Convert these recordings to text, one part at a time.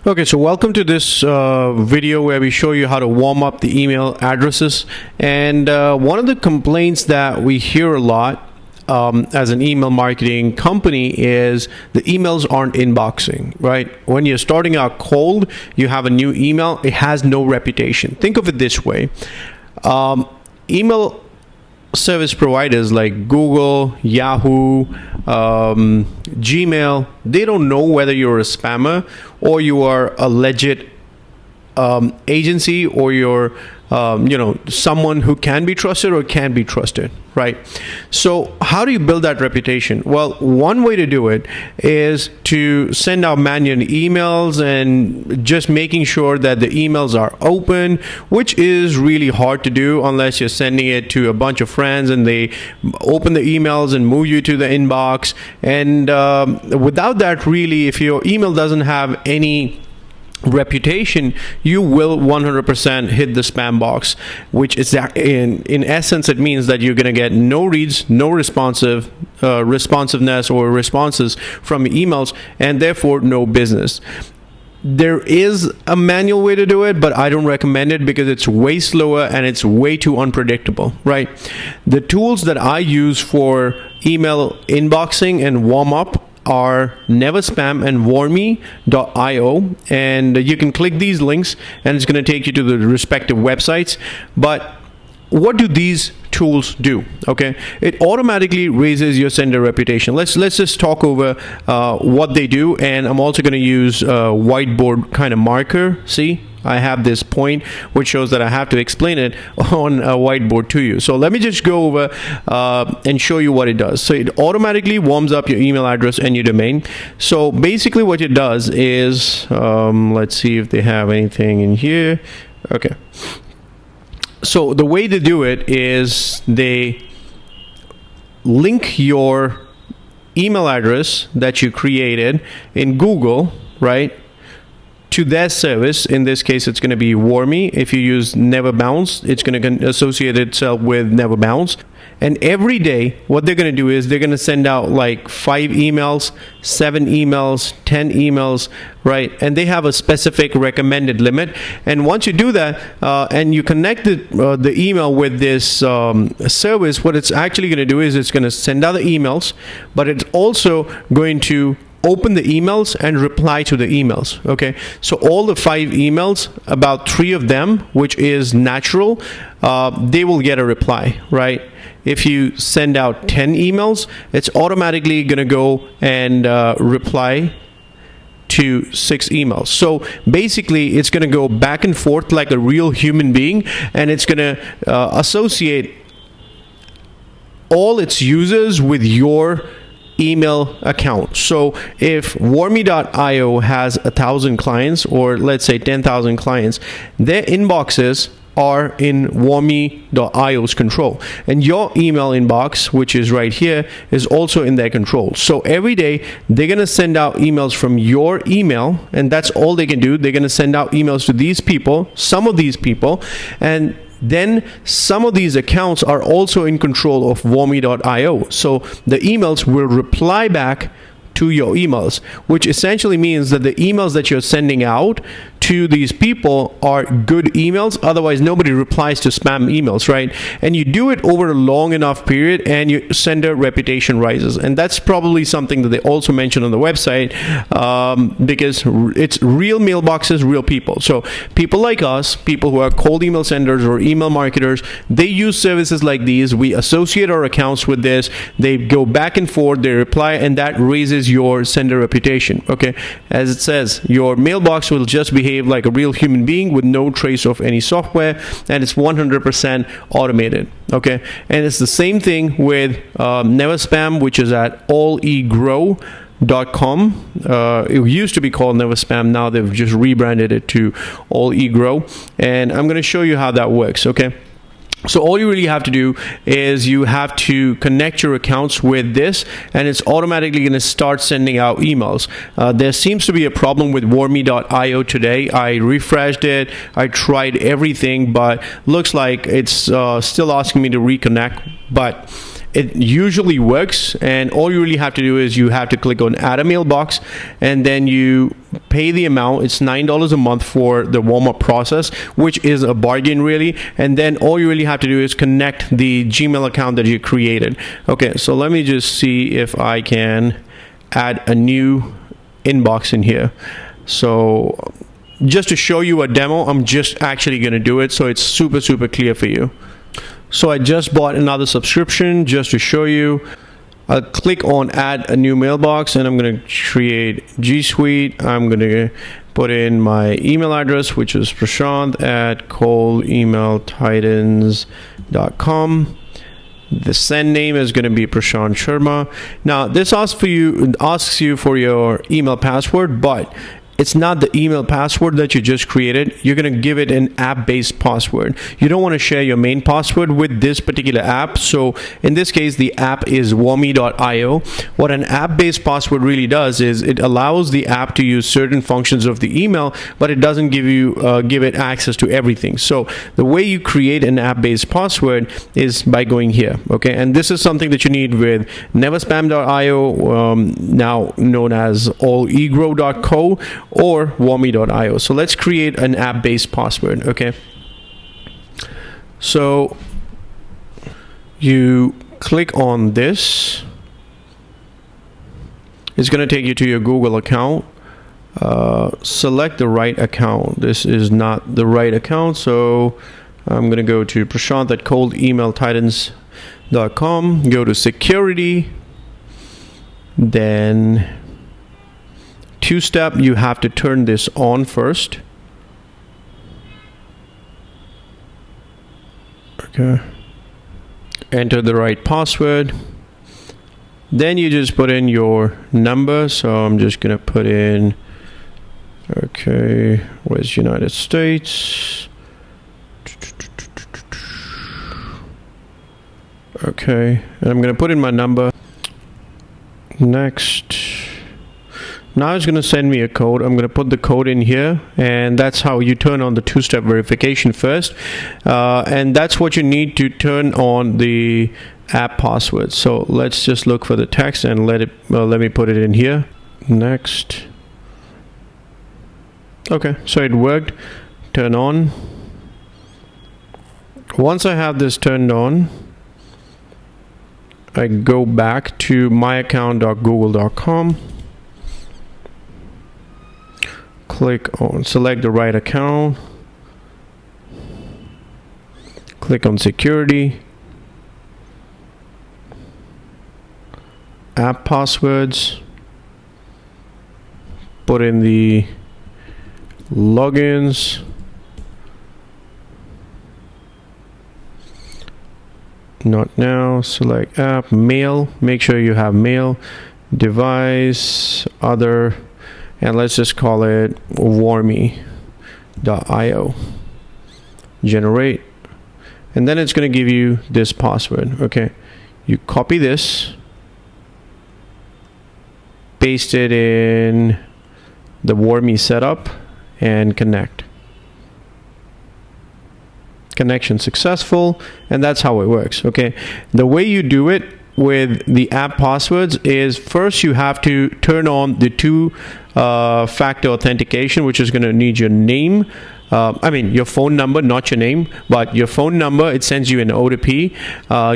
Okay, so welcome to this video where we show you how to warm up the email addresses. And one of the complaints that we hear a lot as an email marketing company is the emails aren't inboxing, right? When you're starting out cold, you have a new email, it has no reputation. Think of it this way. Email service providers like Google, Yahoo, Gmail, they don't know whether you're a spammer or you are a legit agency, or you're someone who can be trusted or can't be trusted, right? So how do you build that reputation? Well, one way to do it is to send out manual emails and just making sure that the emails are open, which is really hard to do unless you're sending it to a bunch of friends and they open the emails and move you to the inbox. And without that, really, if your email doesn't have any reputation, you will 100% hit the spam box, which is in essence, it means that you're going to get no reads, no responsiveness or responses from emails, and therefore no business. There is a manual way to do it, but I don't recommend it because it's way slower and it's way too unpredictable, right? The tools that I use for email inboxing and warm up are NeverSpam and Warmy.io, and you can click these links and it's going to take you to the respective websites. But what do these tools do? Okay, it automatically raises your sender reputation. Let's just talk over what they do, and I'm also going to use a whiteboard kind of marker. See, I have this point which shows that I have to explain it on a whiteboard to you. So let me just go over and show you what it does. So it automatically warms up your email address and your domain. So basically what it does is, let's see if they have anything in here. Okay. So the way to do it is they link your email address that you created in Google, right, to their service. In this case, it's going to be Warmy. If you use Never Bounce, it's going to associate itself with Never Bounce. And every day, what they're going to do is they're going to send out like 5 emails, 7 emails, 10 emails, right? And they have a specific recommended limit. And once you do that and you connect the email with this service, what it's actually going to do is it's going to send out the emails, but it's also going to open the emails and reply to the emails. Okay, so all the 5 emails, about 3 of them, which is natural, they will get a reply, right? If you send out 10 emails, it's automatically going to go and reply to 6 emails. So basically, it's going to go back and forth like a real human being, and it's going to associate all its users with your email account. So if Warmy.io has 1,000 clients, or let's say 10,000 clients, their inboxes are in Warmy.io's control, and your email inbox, which is right here, is also in their control. So every day they're going to send out emails from your email, and that's all they can do. They're going to send out emails to these people, some of these people, and then some of these accounts are also in control of Warmy.io. So the emails will reply back to your emails, which essentially means that the emails that you're sending out to these people are good emails. Otherwise, nobody replies to spam emails, right? And you do it over a long enough period, and your sender reputation rises. And that's probably something that they also mention on the website, because it's real mailboxes, real people. So people like us, people who are cold email senders or email marketers, they use services like these. We associate our accounts with this. They go back and forth, they reply, and that raises your sender reputation. Okay, as it says, your mailbox will just behave like a real human being with no trace of any software, and it's 100% automated. Okay, and it's the same thing with NeverSpam, which is at allegrow.com. It used to be called NeverSpam. Now they've just rebranded it to allegrow, and I'm going to show you how that works. Okay, so all you really have to do is you have to connect your accounts with this, and it's automatically going to start sending out emails. There seems to be a problem with Warmy.io today. I refreshed it, I tried everything, but looks like it's still asking me to reconnect. But it usually works, and all you really have to do is you have to click on add a mailbox, and then you pay the amount. It's $9 a month for the warm-up process, which is a bargain really. And then all you really have to do is connect the Gmail account that you created. Okay, so let me just see if I can add a new inbox in here. So just to show you a demo, I'm just actually going to do it so it's super clear for you. So I just bought another subscription just to show you. I'll click on add a new mailbox, and I'm going to create G Suite. I'm going to put in my email address, which is prashant@coldemailtitans.com. The send name is going to be Prashant Sharma. Now this asks you for your email password, but it's not the email password that you just created. You're going to give it an app-based password. You don't want to share your main password with this particular app. So in this case, the app is warmy.io. What an app-based password really does is it allows the app to use certain functions of the email, but it doesn't give it access to everything. So the way you create an app-based password is by going here. Okay, and this is something that you need with neverspam.io, now known as allegro.co, or warmy.io. So let's create an app-based password. Okay, so you click on this. It's going to take you to your Google account. Select the right account. This is not the right account, so I'm going to go to prashant@coldemailtitans.com, go to security, then two-step. You have to turn this on first. Okay, enter the right password, then you just put in your number. So I'm just gonna put in, okay, where's United States? Okay, and I'm gonna put in my number. Next. Now it's going to send me a code. I'm going to put the code in here, and that's how you turn on the two-step verification first. And that's what you need to turn on the app password. So let's just look for the text and let me put it in here. Next. Okay, so it worked. Turn on. Once I have this turned on, I go back to myaccount.google.com. Click on select the right account, click on security, app passwords, put in the logins, not now, select app, mail, make sure you have mail, device, other, and let's just call it warmy.io. Generate, and then it's going to give you this password. Okay, you copy this, paste it in the Warmy setup, and connect. Connection successful, and that's how it works. Okay, the way you do it with the app passwords is first you have to turn on the two-factor authentication, which is going to need your name, your phone number, not your name, but your phone number. It sends you an OTP.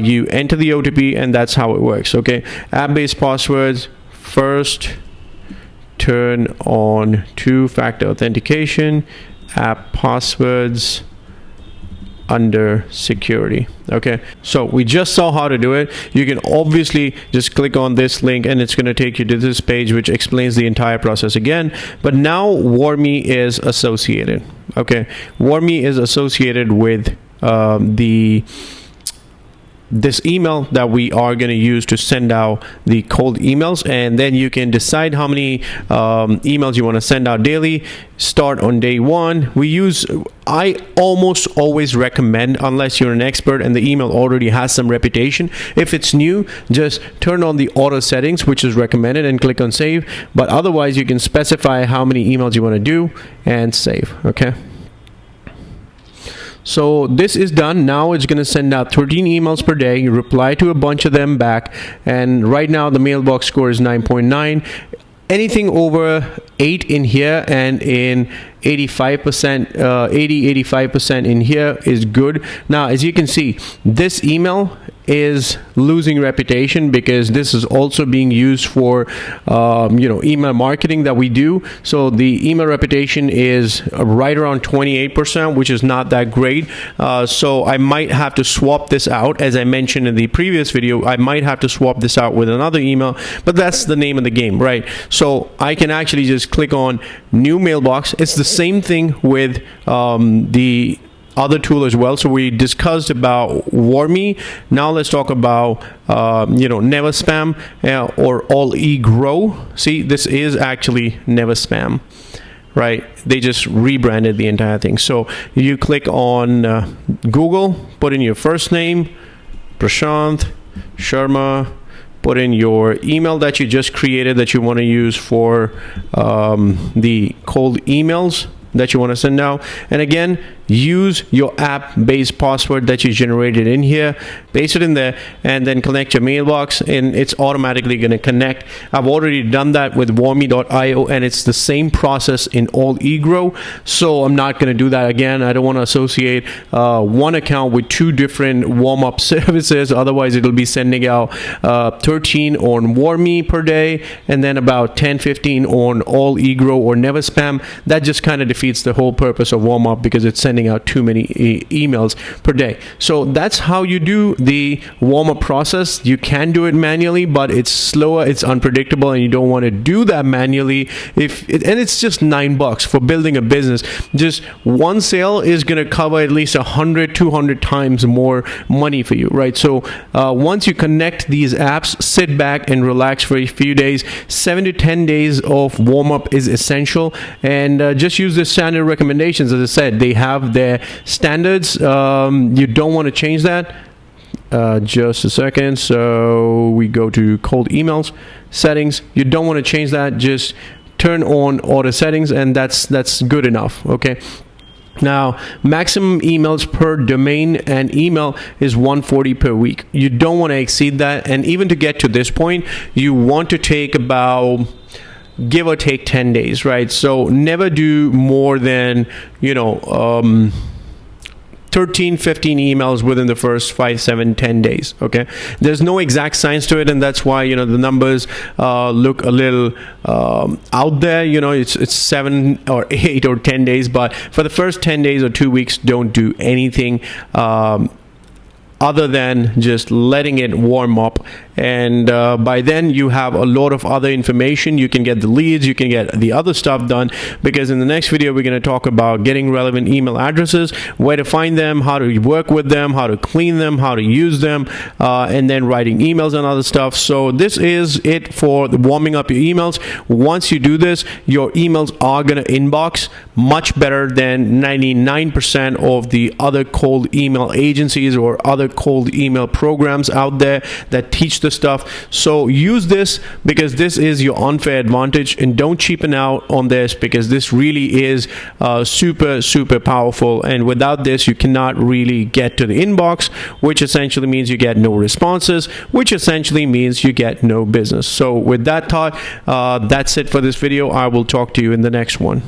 You enter the OTP, and that's how it works. Okay, app-based passwords. First, turn on two-factor authentication, app passwords under security. Okay, so we just saw how to do it. You can obviously just click on this link, and it's going to take you to this page which explains the entire process again. But now Warmy is associated. Okay, Warmy is associated with this email that we are going to use to send out the cold emails, and then you can decide how many emails you want to send out daily. Start on day one. I almost always recommend, unless you're an expert and the email already has some reputation, if it's new, just turn on the auto settings, which is recommended, and click on save. But otherwise you can specify how many emails you want to do and save. Okay, So this is done. Now it's going to send out 13 emails per day. You reply to a bunch of them back, and right now the mailbox score is 9.9. Anything over 8 in here and in 85%, 85% in here is good. Now, as you can see, this email is losing reputation because this is also being used for email marketing that we do. So the email reputation is right around 28%, which is not that great. So I might have to swap this out. As I mentioned in the previous video, I might have to swap this out with another email, but that's the name of the game, right? So I can actually just click on new mailbox. It's the same thing with the other tool as well. So we discussed about Warmy. Now let's talk about Never Spam or All E-Grow. See, this is actually Never Spam, right? They just rebranded the entire thing. So you click on Google, put in your first name, Prashant Sharma, put in your email that you just created that you want to use for the cold emails that you want to send out. And again, use your app-based password that you generated in here, paste it in there, and then connect your mailbox, and it's automatically going to connect. I've already done that with warmy.io, and it's the same process in All E-Grow, so I'm not going to do that again. I don't want to associate one account with two different warm-up services. Otherwise, it'll be sending out 13 on Warmy per day, and then about 10-15 on All E-Grow or Never Spam. That just kind of defeats the whole purpose of warm-up because it's sending out too many emails per day. So that's how you do the warm-up process. You can do it manually, but it's slower, it's unpredictable, and you don't want to do that manually. And it's just $9 for building a business. Just one sale is going to cover at least 100-200 times more money for you, right? So once you connect these apps, sit back and relax for a few days. 7 to 10 days of warm-up is essential, and just use the standard recommendations. As I said, they have their standards. You don't want to change that. Just a second. So we go to cold emails settings. You don't want to change that. Just turn on auto settings, and that's good enough. Okay. Now, maximum emails per domain and email is 140 per week. You don't want to exceed that. And even to get to this point, you want to take about, give or take, 10 days, right? So never do more than 13, 15 emails within the first 5, 7, 10 days. Okay, there's no exact science to it, and that's why the numbers look a little out there. It's 7 or 8 or 10 days, but for the first 10 days or 2 weeks, don't do anything other than just letting it warm up. And by then you have a lot of other information. You can get the leads, you can get the other stuff done, because in the next video we're going to talk about getting relevant email addresses, where to find them, how to work with them, how to clean them, how to use them, and then writing emails and other stuff. So this is it for warming up your emails. Once you do this, your emails are going to inbox much better than 99% of the other cold email agencies or other cold email programs out there that teach the stuff. So use this, because this is your unfair advantage, and don't cheapen out on this, because this really is super powerful. And without this, you cannot really get to the inbox, which essentially means you get no responses, which essentially means you get no business. So with that thought, that's it for this video. I will talk to you in the next one.